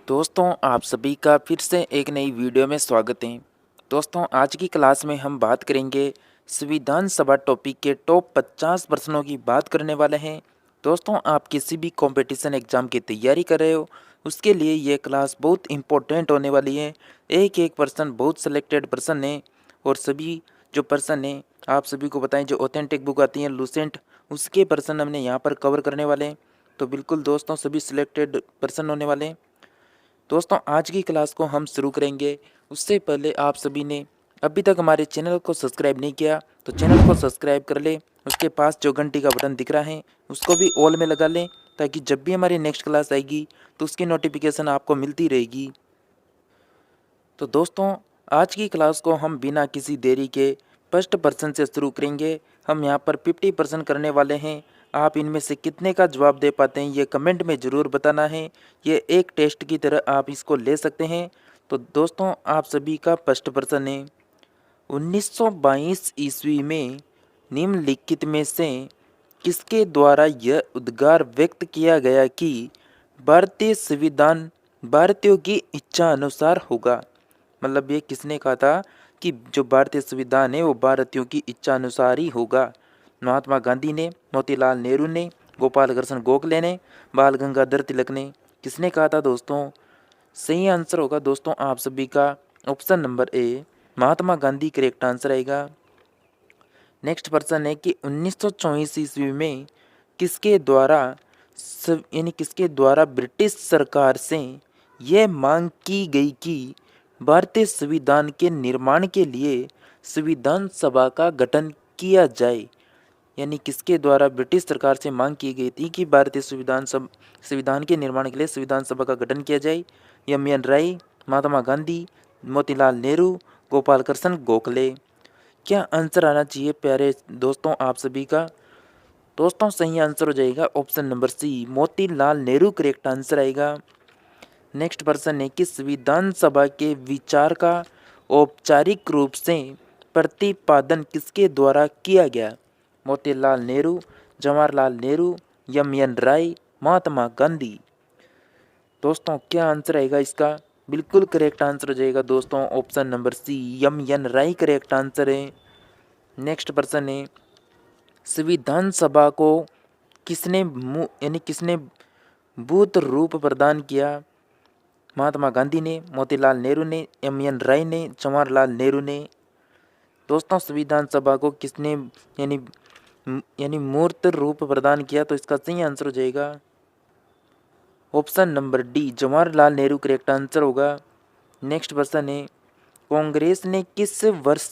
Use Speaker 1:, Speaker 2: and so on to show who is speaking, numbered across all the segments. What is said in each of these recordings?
Speaker 1: दोस्तों आप सभी का फिर से एक नई वीडियो में स्वागत है। दोस्तों आज की क्लास में हम बात करेंगे संविधान सभा टॉपिक के टॉप 50 प्रश्नों की बात करने वाले हैं। दोस्तों आप किसी भी कंपटीशन एग्जाम की तैयारी कर रहे हो उसके लिए ये क्लास बहुत इंपॉर्टेंट होने वाली है। एक एक पर्सन बहुत सिलेक्टेड पर्सन है और सभी जो पर्सन है आप सभी को बताएं जो ऑथेंटिक बुक आती है लूसेंट उसके पर्सन हमने यहाँ पर कवर करने वाले हैं। तो बिल्कुल दोस्तों सभी सिलेक्टेड पर्सन होने वाले हैं। दोस्तों आज की क्लास को हम शुरू करेंगे उससे पहले आप सभी ने अभी तक हमारे चैनल को सब्सक्राइब नहीं किया तो चैनल को सब्सक्राइब कर ले। उसके पास जो घंटी का बटन दिख रहा है उसको भी ऑल में लगा लें ताकि जब भी हमारी नेक्स्ट क्लास आएगी तो उसकी नोटिफिकेशन आपको मिलती रहेगी। तो दोस्तों आज की क्लास को हम बिना किसी देरी के फर्स्ट पर्सन से शुरू करेंगे। हम यहाँ पर 50% करने वाले हैं। आप इनमें से कितने का जवाब दे पाते हैं ये कमेंट में ज़रूर बताना है। ये एक टेस्ट की तरह आप इसको ले सकते हैं। तो दोस्तों आप सभी का फर्स्ट पर्सन है 1922 ईस्वी में निम्नलिखित में से किसके द्वारा यह उद्गार व्यक्त किया गया कि भारतीय संविधान भारतीयों की इच्छा अनुसार होगा। मतलब ये किसने कहा था कि जो भारतीय संविधान है वो भारतीयों की इच्छा अनुसार ही होगा। महात्मा गांधी ने, मोतीलाल नेहरू ने, गोपाल कृष्ण गोखले ने, बाल गंगाधर तिलक ने। किसने कहा था दोस्तों? सही आंसर होगा दोस्तों आप सभी का ऑप्शन नंबर ए महात्मा गांधी करेक्ट आंसर आएगा। नेक्स्ट पर्सन है कि 1924 ईस्वी में किसके द्वारा किसके द्वारा ब्रिटिश सरकार से यह मांग की गई कि भारतीय संविधान के निर्माण के लिए संविधान सभा का गठन किया जाए। यानी किसके द्वारा ब्रिटिश सरकार से मांग की गई थी कि भारतीय संविधान के निर्माण के लिए संविधान सभा का गठन किया जाए। एम.एन. राय, महात्मा गांधी, मोतीलाल नेहरू, गोपाल कृष्ण गोखले। क्या आंसर आना चाहिए प्यारे दोस्तों आप सभी का? दोस्तों सही आंसर हो जाएगा option number C Motilal Nehru correct answer आएगा। नेक्स्ट पर्सन है कि संविधान सभा के विचार का औपचारिक रूप से प्रतिपादन किसके द्वारा किया गया? मोतीलाल नेहरू, जवाहरलाल नेहरू, एम.एन. राय, महात्मा गांधी। दोस्तों क्या आंसर आएगा इसका? बिल्कुल करेक्ट आंसर हो जाएगा दोस्तों ऑप्शन नंबर सी एम.एन. राय करेक्ट आंसर है। नेक्स्ट पर्सन है संविधान सभा को किसने भूत रूप प्रदान किया? महात्मा गांधी ने, मोतीलाल नेहरू ने, एम.एन. राय ने, जवाहरलाल नेहरू ने। दोस्तों संविधान सभा को किसने यानी मूर्त रूप प्रदान किया? तो इसका सही आंसर हो जाएगा option number D Jawaharlal Nehru correct answer होगा। नेक्स्ट पर्सन है कांग्रेस ने किस वर्ष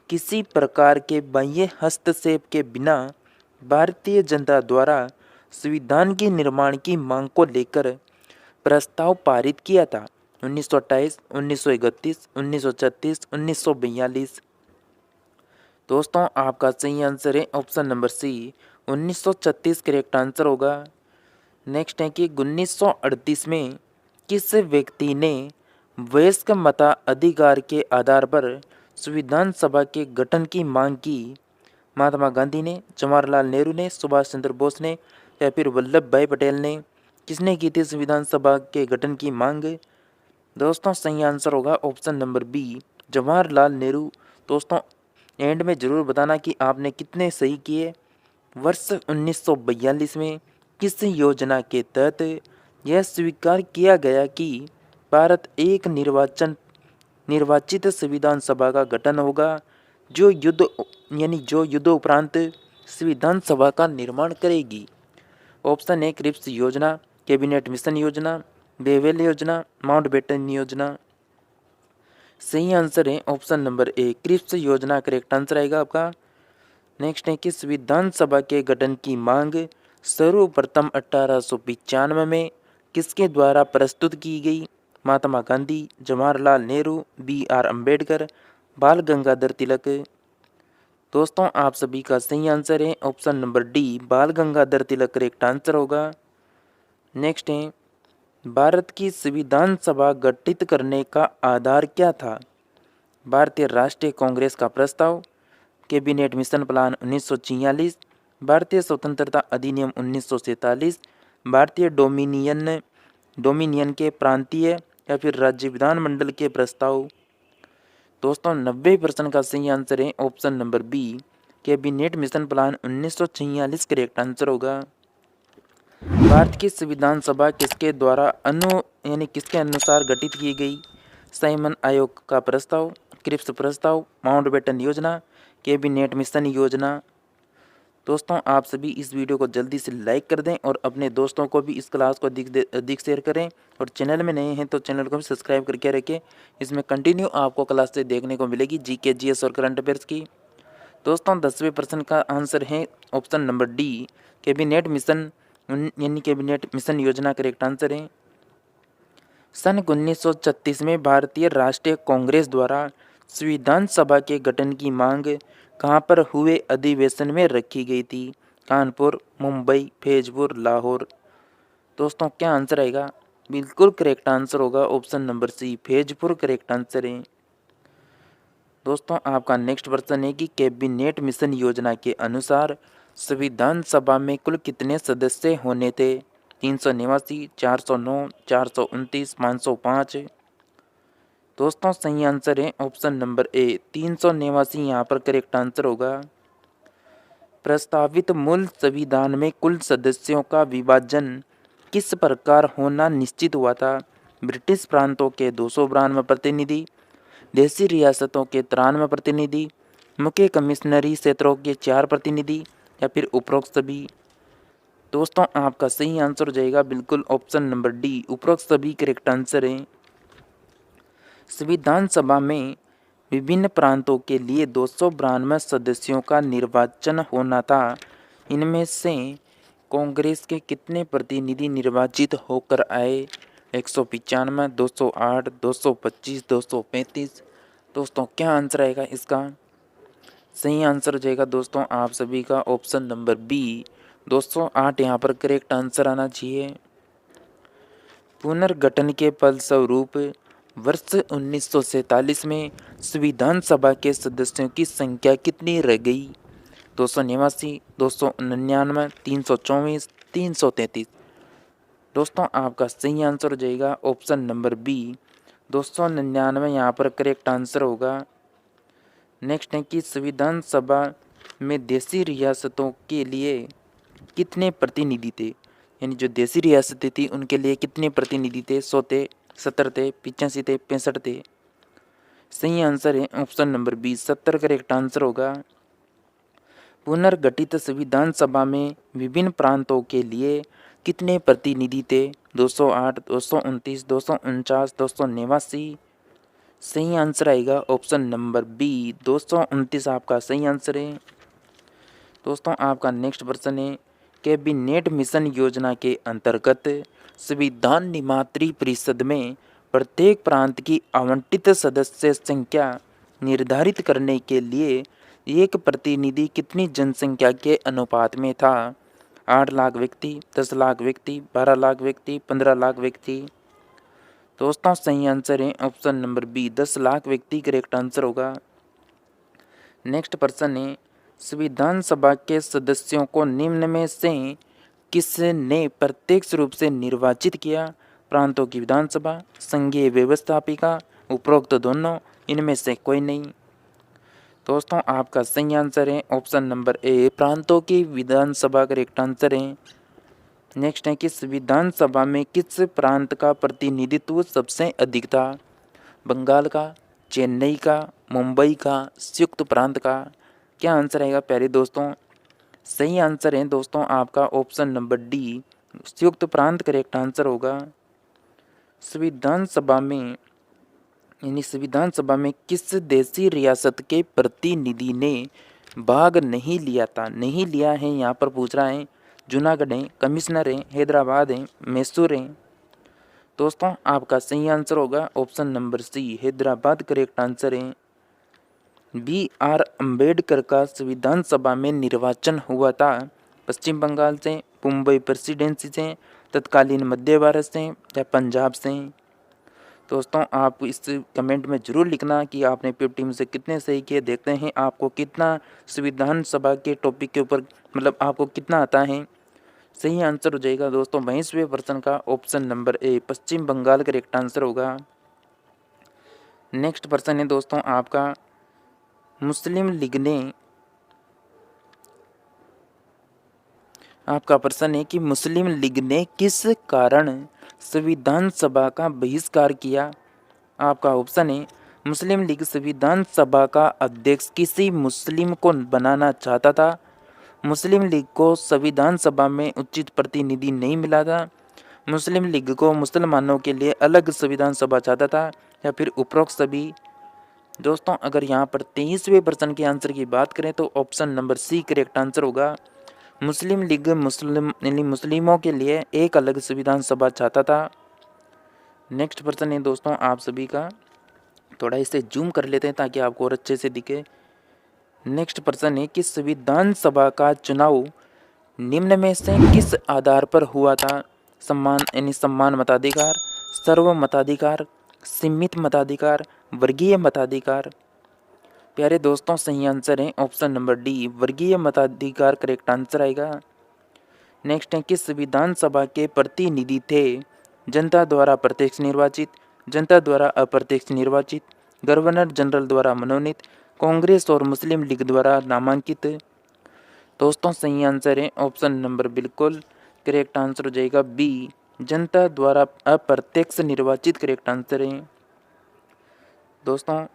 Speaker 1: किसी प्रकार के बाह्य हस्तक्षेप के बिना भारतीय जनता द्वारा संविधान के निर्माण की मांग को लेकर प्रस्ताव पारित किया था? 1928, 1931, 1936, 1942। दोस्तों आपका सही आंसर है option number C 1936 correct answer होगा। नेक्स्ट है कि 1938 में किस व्यक्ति ने वयस्क मताधिकार के आधार पर संविधान सभा के गठन की मांग की? महात्मा गांधी ने, जवाहरलाल नेहरू ने, सुभाष चंद्र बोस ने या फिर वल्लभ भाई पटेल ने। किसने की थी संविधान सभा के गठन की मांग? दोस्तों सही आंसर होगा option number B Jawaharlal Nehru. दोस्तों एंड में ज़रूर बताना कि आपने कितने सही किए। वर्ष 1942 में किस योजना के तहत यह स्वीकार किया गया कि भारत एक निर्वाचित संविधान सभा का गठन होगा जो युद्ध उपरांत संविधान सभा का निर्माण करेगी? ऑप्शन ए क्रिप्स योजना, कैबिनेट मिशन योजना, बेवेल योजना, माउंटबेटन योजना। सही आंसर है ऑप्शन नंबर ए क्रिप्स योजना करेक्ट आंसर आएगा आपका। नेक्स्ट है कि संविधान सभा के गठन की मांग सर्वप्रथम 1895 में किसके द्वारा प्रस्तुत की गई? महात्मा गांधी, जवाहरलाल नेहरू, बी.आर. अम्बेडकर, बाल गंगाधर तिलक। दोस्तों आप सभी का सही आंसर है ऑप्शन नंबर डी बाल गंगाधर तिलक करेक्ट आंसर होगा। नेक्स्ट है भारत की संविधान सभा गठित करने का आधार क्या था? भारतीय राष्ट्रीय कांग्रेस का प्रस्ताव, कैबिनेट मिशन प्लान 1946, भारतीय स्वतंत्रता अधिनियम 1947, भारतीय डोमिनियन डोमिनियन के प्रांतीय या फिर राज्य विधानमंडल के प्रस्ताव। दोस्तों 90% का सही आंसर है option number B, cabinet mission plan 1946 correct answer होगा। भारत की संविधान सभा किसके द्वारा किसके अनुसार गठित की गई? साइमन आयोग का प्रस्ताव, क्रिप्स प्रस्ताव, माउंटबेटन योजना, कैबिनेट मिशन योजना। दोस्तों आप सभी इस वीडियो को जल्दी से लाइक कर दें और अपने दोस्तों को भी इस क्लास को अधिक शेयर करें और चैनल में नए हैं तो चैनल को भी सब्सक्राइब करके रखें। इसमें कंटिन्यू आपको क्लास से देखने को मिलेगी जीके, जीएस और करंट अफेयर्स की। दोस्तों 10वें प्रश्न का आंसर है option number D, cabinet mission cabinet mission योजना करेक्ट आंसर है। सन 1936 में भारतीय राष्ट्रीय कांग्रेस द्वारा संविधान सभा के गठन की मांग कहाँ पर हुए अधिवेशन में रखी गई थी? कानपुर, मुंबई, फैजपुर, लाहौर। दोस्तों क्या आंसर आएगा? बिल्कुल करेक्ट आंसर होगा option number C, Faizpur correct answer है। दोस्तों आपका नेक्स्ट प्रश्न है कि कैबिनेट मिशन योजना के अनुसार संविधान सभा में कुल कितने सदस्य होने थे? 389, 409, 429, 505। दोस्तों सही आंसर है ऑप्शन नंबर ए, 389 यहाँ पर करेक्ट आंसर होगा। प्रस्तावित मूल संविधान में कुल सदस्यों का विभाजन किस प्रकार होना निश्चित हुआ था? ब्रिटिश प्रांतों के 292 प्रतिनिधि, देशी रियासतों के 93 प्रतिनिधि, मुख्य कमिश्नरी क्षेत्रों के 4 प्रतिनिधि या फिर उपरोक्त सभी। दोस्तों आपका सही आंसर हो जाएगा बिल्कुल ऑप्शन नंबर डी, उपरोक्त सभी करेक्ट आंसर है। संविधान सभा में विभिन्न प्रांतों के लिए 292 सदस्यों का निर्वाचन होना था। इनमें से कांग्रेस के कितने प्रतिनिधि निर्वाचित होकर आए? 195, 208, 225, 235। दोस्तों क्या आंसर आएगा इसका? सही आंसर हो जाएगा दोस्तों आप सभी का ऑप्शन नंबर बी, 208 यहाँ पर करेक्ट आंसर आना चाहिए। पुनर्गठन के फलस्वरूप वर्ष 1947 में संविधान सभा के सदस्यों की संख्या कितनी रह गई? 289, 299, 324, 333। दोस्तों आपका सही आंसर हो जाएगा ऑप्शन नंबर बी, 299 यहाँ पर करेक्ट आंसर होगा। नेक्स्ट है कि संविधान सभा में देशी रियासतों के लिए कितने प्रतिनिधि थे? यानी जो देशी रियासतें थी उनके लिए कितने प्रतिनिधि थे? 100 थे, 70 थे, 85 थे, 65 थे। सही आंसर है option number B, 70 correct answer होगा। पुनर्गठित संविधान सभा में विभिन्न प्रांतों के लिए कितने प्रतिनिधि थे? 208, 229, 249, 289। सही आंसर आएगा ऑप्शन नंबर बी, 229 आपका सही आंसर है। दोस्तों आपका नेक्स्ट प्रश्न है कैबिनेट मिशन योजना के अंतर्गत संविधान निर्मात्री परिषद में प्रत्येक प्रांत की आवंटित सदस्य संख्या निर्धारित करने के लिए एक प्रतिनिधि कितनी जनसंख्या के अनुपात में था? 8 लाख व्यक्ति, 10 लाख व्यक्ति, 12 लाख व्यक्ति, 15 लाख व्यक्ति। दोस्तों सही आंसर है ऑप्शन नंबर बी, 10 लाख व्यक्ति करेक्ट आंसर होगा। नेक्स्ट प्रश्न है संविधान सभा के सदस्यों को निम्न में से किसने प्रत्यक्ष रूप से निर्वाचित किया? प्रांतों की विधानसभा, संघीय व्यवस्थापिका, उपरोक्त दोनों, इनमें से कोई नहीं। दोस्तों आपका सही आंसर है ऑप्शन नंबर ए, प्रांतों की विधानसभा करेक्ट आंसर है। नेक्स्ट है कि संविधान सभा में किस प्रांत का प्रतिनिधित्व सबसे अधिक था? बंगाल का, चेन्नई का, मुंबई का, संयुक्त प्रांत का। क्या आंसर आएगा प्यारे दोस्तों? सही आंसर है दोस्तों आपका ऑप्शन नंबर डी, संयुक्त प्रांत करेक्ट आंसर होगा। संविधान सभा में किस देशी रियासत के प्रतिनिधि ने भाग नहीं लिया था? नहीं लिया है यहाँ पर पूछ रहा है। जूनागढ़ है, कमिश्नर है, हैदराबाद है, मैसूर है। दोस्तों आपका सही आंसर होगा option number C, Hyderabad correct answer है। BR अम्बेडकर का संविधान सभा में निर्वाचन हुआ था पश्चिम बंगाल से, मुंबई प्रेसिडेंसी से, तत्कालीन मध्य भारत से या पंजाब से। दोस्तों आप इस कमेंट में ज़रूर लिखना कि आपने 50 में से कितने सही किए। देखते हैं आपको कितना संविधान सभा के टॉपिक के ऊपर आपको कितना आता है। सही आंसर हो जाएगा दोस्तों 22वें प्रश्न का option number A Paschim Bangal correct answer होगा। नेक्स्ट प्रश्न है दोस्तों आपका, मुस्लिम लीग ने आपका प्रश्न है कि मुस्लिम लीग ने किस कारण संविधान सभा का बहिष्कार किया। आपका ऑप्शन है, मुस्लिम लीग संविधान सभा का अध्यक्ष किसी मुस्लिम को बनाना चाहता था, मुस्लिम लीग को संविधान सभा में उचित प्रतिनिधि नहीं मिला था, मुस्लिम लीग को मुसलमानों के लिए अलग संविधान सभा चाहता था, या फिर उपरोक्त सभी। दोस्तों अगर यहाँ पर 23वें प्रश्न के आंसर की बात करें तो option number C correct answer होगा। मुस्लिम लीग मुस्लिमों के लिए एक अलग संविधान सभा चाहता था। नेक्स्ट प्रश्न है दोस्तों आप सभी का, थोड़ा इसे जूम कर लेते हैं ताकि आपको और अच्छे से दिखे। नेक्स्ट प्रश्न है कि संविधान सभा का चुनाव निम्न में से किस आधार पर हुआ था। सम्मान मताधिकार, सर्व मताधिकार, सीमित मताधिकार, वर्गीय मताधिकार। प्यारे दोस्तों सही आंसर है ऑप्शन नंबर डी वर्गीय मताधिकार करेक्ट आंसर आएगा। नेक्स्ट है कि संविधान सभा के प्रतिनिधि थे जनता द्वारा प्रत्यक्ष निर्वाचित, जनता द्वारा अप्रत्यक्ष निर्वाचित, गवर्नर जनरल द्वारा मनोनीत, कांग्रेस और मुस्लिम लीग द्वारा नामांकित। दोस्तों सही आंसर है ऑप्शन नंबर बिल्कुल करेक्ट आंसर हो जाएगा बी जनता द्वारा अप्रत्यक्ष निर्वाचित करेक्ट आंसर है। दोस्तों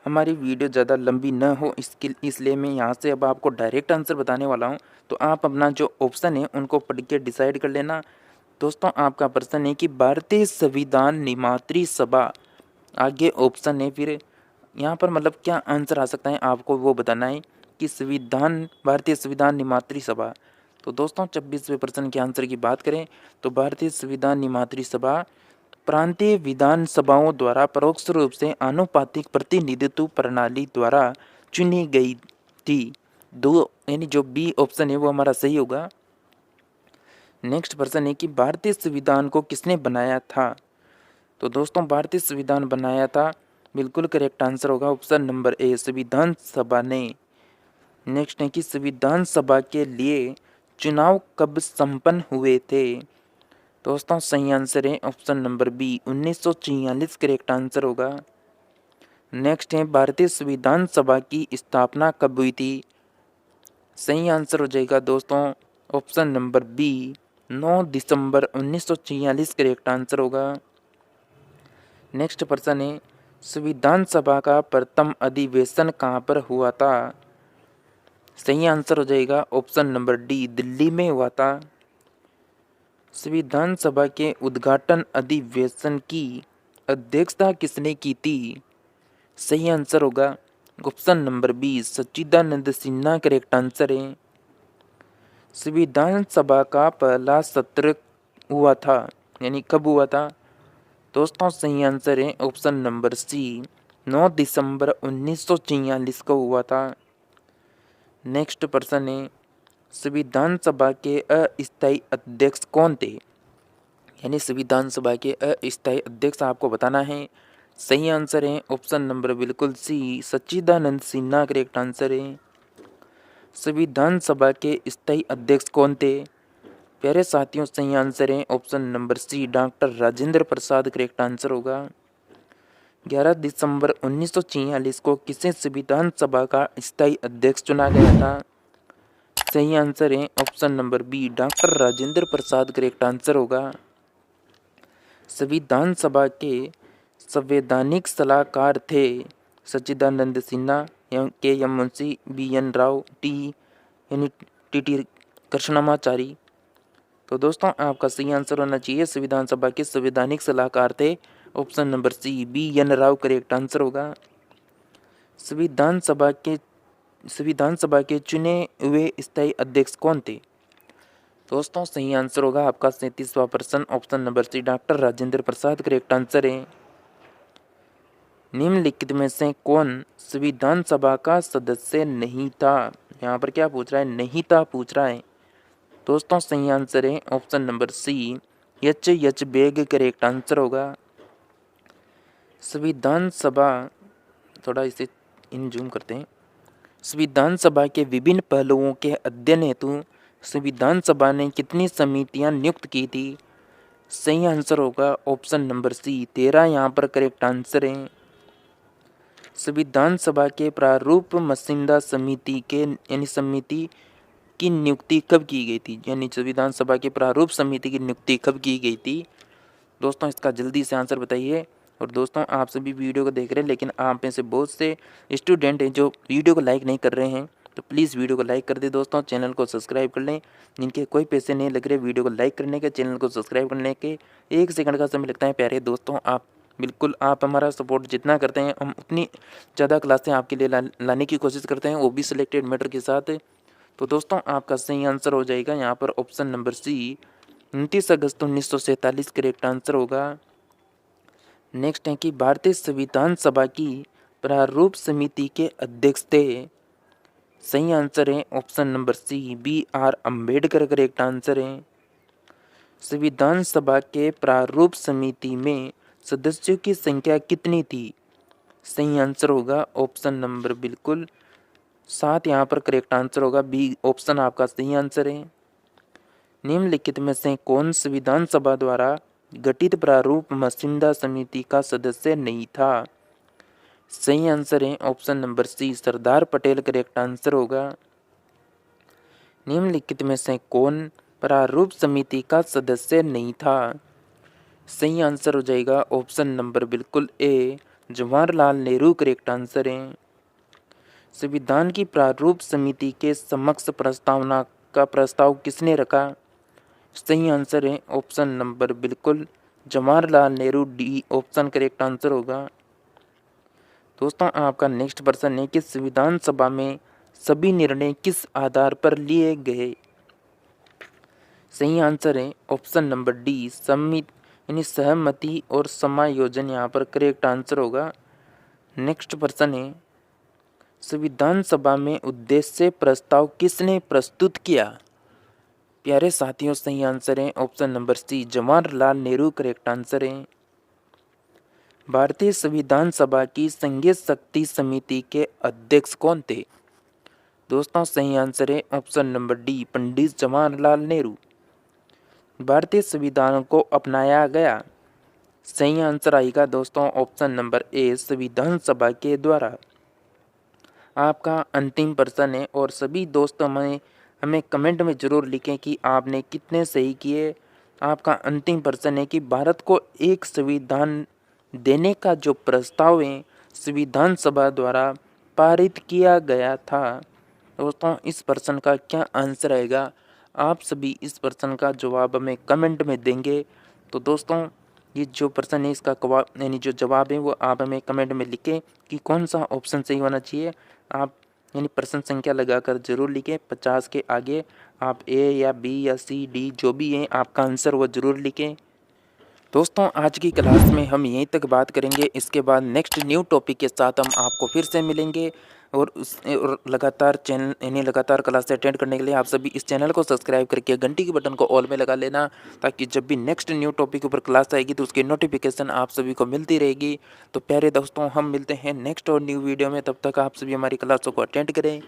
Speaker 1: हमारी वीडियो ज़्यादा लंबी न हो इसलिए मैं यहाँ से अब आपको डायरेक्ट आंसर बताने वाला हूँ, तो आप अपना जो ऑप्शन है उनको पढ़ के डिसाइड कर लेना। दोस्तों आपका प्रश्न है कि भारतीय संविधान निर्मात्री सभा, आगे ऑप्शन है, फिर यहाँ पर मतलब क्या आंसर आ सकता है आपको वो बताना है कि भारतीय संविधान निर्मात्री सभा। तो दोस्तों 26वें प्रश्न के आंसर की बात करें तो भारतीय संविधान निर्मात्री सभा प्रांतीय विधानसभाओं द्वारा परोक्ष रूप से आनुपातिक प्रतिनिधित्व प्रणाली द्वारा चुनी गई थी। दो यानी जो बी ऑप्शन है वो हमारा सही होगा। नेक्स्ट प्रश्न है कि भारतीय संविधान को किसने बनाया था। तो दोस्तों भारतीय संविधान बनाया था, बिल्कुल करेक्ट आंसर होगा ऑप्शन नंबर ए संविधान सभा ने। नेक्स्ट है कि संविधान सभा के लिए चुनाव कब संपन्न हुए थे। दोस्तों सही आंसर है option number B 1946 correct answer होगा। नेक्स्ट है भारतीय संविधान सभा की स्थापना कब हुई थी। सही आंसर हो जाएगा दोस्तों ऑप्शन नंबर बी 9 दिसंबर 1946 करेक्ट आंसर होगा। नेक्स्ट प्रश्न है संविधान सभा का प्रथम अधिवेशन कहाँ पर हुआ था। सही आंसर हो जाएगा ऑप्शन नंबर डी दिल्ली में हुआ था। संविधान सभा के उद्घाटन अधिवेशन की अध्यक्षता किसने की थी। सही आंसर होगा ऑप्शन नंबर बी सच्चिदानंद सिन्हा करेक्ट आंसर है। संविधान सभा का पहला सत्र हुआ था यानी कब हुआ था। दोस्तों सही आंसर है ऑप्शन नंबर सी 9 दिसंबर 1946 को हुआ था। नेक्स्ट प्रश्न है संविधान सभा के अस्थायी अध्यक्ष कौन थे। यानी संविधान सभा के अस्थायी अध्यक्ष आपको बताना है। सही आंसर है ऑप्शन नंबर बिल्कुल सी सच्चिदानंद सिन्हा करेक्ट आंसर है। संविधान सभा के स्थायी अध्यक्ष कौन थे। प्यारे साथियों सही आंसर है option number C doctor Rajendra Prasad correct answer होगा। 11 दिसंबर 1946 को किसे संविधान सभा का स्थायी अध्यक्ष चुना गया था। सही आंसर है option number B doctor Rajendra Prasad correct answer होगा। संविधान सभा के संवैधानिक सलाहकार थे Sachchidananda Sinha, K M Munshi, B N Rao, T Krishnamachari. तो दोस्तों आपका सही आंसर होना चाहिए संविधान सभा के संवैधानिक सलाहकार थे option number C B N Rau correct answer होगा। संविधान सभा के चुने हुए स्थायी अध्यक्ष कौन थे। दोस्तों सही आंसर होगा आपका 37वां प्रश्न option number C doctor Rajendra Prasad correct answer है। निम्नलिखित में से कौन संविधान सभा का सदस्य नहीं था। यहाँ पर क्या पूछ रहा है, नहीं था पूछ रहा है। दोस्तों सही आंसर है option number C H Beg correct answer होगा। संविधान सभा, थोड़ा इसे इन जूम करते हैं। संविधान सभा के विभिन्न पहलुओं के अध्ययन हेतु संविधान सभा ने कितनी समितियां नियुक्त की थी? सही आंसर होगा ऑप्शन नंबर सी 13। यहाँ पर करेक्ट आंसर है। संविधान सभा के प्रारूप मसौदा समिति की नियुक्ति कब की गई थी? यानी संविधान सभा के प्रारूप समिति की नियुक्ति कब की गई थी? दोस्तों इसका जल्दी से आंसर बताइए। और दोस्तों आप सभी वीडियो को देख रहे हैं, लेकिन आप में से बहुत से स्टूडेंट हैं जो वीडियो को लाइक नहीं कर रहे हैं, तो प्लीज़ वीडियो को लाइक कर दे दोस्तों। चैनल को सब्सक्राइब कर लें। जिनके कोई पैसे नहीं लग रहे वीडियो को लाइक करने के, चैनल को सब्सक्राइब करने के 1 सेकंड का समय लगता है। प्यारे दोस्तों आप हमारा सपोर्ट जितना करते हैं, हम उतनी ज़्यादा क्लासें आपके लिए लाने की कोशिश करते हैं, वो भी सिलेक्टेड मैटर के साथ। तो दोस्तों आपका सही आंसर हो जाएगा यहाँ पर ऑप्शन नंबर सी 29 अगस्त 1947 करेक्ट आंसर होगा। नेक्स्ट है कि भारतीय संविधान सभा की प्रारूप समिति के अध्यक्ष थे? सही आंसर है option number C BR Ambedkar correct answer है। संविधान सभा के प्रारूप समिति में सदस्यों की संख्या कितनी थी? सही आंसर होगा ऑप्शन नंबर बिल्कुल 7। यहाँ पर करेक्ट आंसर होगा बी ऑप्शन आपका सही आंसर है। निम्नलिखित में से कौन संविधान सभा द्वारा गठित प्रारूप मसौदा समिति का सदस्य नहीं था? सही आंसर है ऑप्शन नंबर सी सरदार पटेल करेक्ट आंसर होगा। निम्नलिखित में से कौन प्रारूप समिति का सदस्य नहीं था? सही आंसर हो जाएगा ऑप्शन नंबर बिल्कुल ए जवाहरलाल नेहरू करेक्ट आंसर है। संविधान की प्रारूप समिति के समक्ष प्रस्तावना का प्रस्ताव किसने रखा? सही आंसर है ऑप्शन नंबर बिल्कुल Jawaharlal Nehru, D option correct answer होगा। दोस्तों आपका नेक्स्ट प्रश्न है कि संविधान सभा में सभी निर्णय किस आधार पर लिए गए? सही आंसर है ऑप्शन नंबर डी सहमति और समायोजन, यहाँ पर करेक्ट आंसर होगा। नेक्स्ट प्रश्न है संविधान सभा में उद्देश्य प्रस्ताव किसने प्रस्तुत किया? प्यारे साथियों सही आंसर है option number C Jawaharlal Nehru correct answer है। भारतीय संविधान सभा की संघीय शक्ति समिति के अध्यक्ष कौन थे? दोस्तों सही आंसर है option number D Pandit Jawaharlal Nehru. भारतीय संविधान को अपनाया गया? सही आंसर आएगा दोस्तों ऑप्शन नंबर ए संविधान सभा के द्वारा। आपका अंतिम प्रश्न है और सभी दोस्तों हमें कमेंट में ज़रूर लिखें कि आपने कितने सही किए। आपका अंतिम प्रश्न है कि भारत को एक संविधान देने का जो प्रस्ताव है संविधान सभा द्वारा पारित किया गया था, दोस्तों इस प्रश्न का क्या आंसर आएगा? आप सभी इस प्रश्न का जवाब हमें कमेंट में देंगे। तो दोस्तों ये जो प्रश्न है इसका यानी जो जवाब है वो आप हमें कमेंट में लिखें कि कौन सा ऑप्शन सही होना चाहिए। आप यानी प्रश्न संख्या लगाकर जरूर लिखें। 50 के आगे आप ए या बी या सी डी जो भी है आपका आंसर वो ज़रूर लिखें। दोस्तों आज की क्लास में हम यहीं तक बात करेंगे। इसके बाद नेक्स्ट न्यू टॉपिक के साथ हम आपको फिर से मिलेंगे। और लगातार लगातार क्लास अटेंड करने के लिए आप सभी इस चैनल को सब्सक्राइब करके घंटी के बटन को ऑल में लगा लेना, ताकि जब भी नेक्स्ट न्यू टॉपिक ऊपर क्लास आएगी तो उसकी नोटिफिकेशन आप सभी को मिलती रहेगी। तो प्यारे दोस्तों हम मिलते हैं नेक्स्ट और न्यू वीडियो में। तब तक आप सभी हमारी क्लासों को अटेंड करें।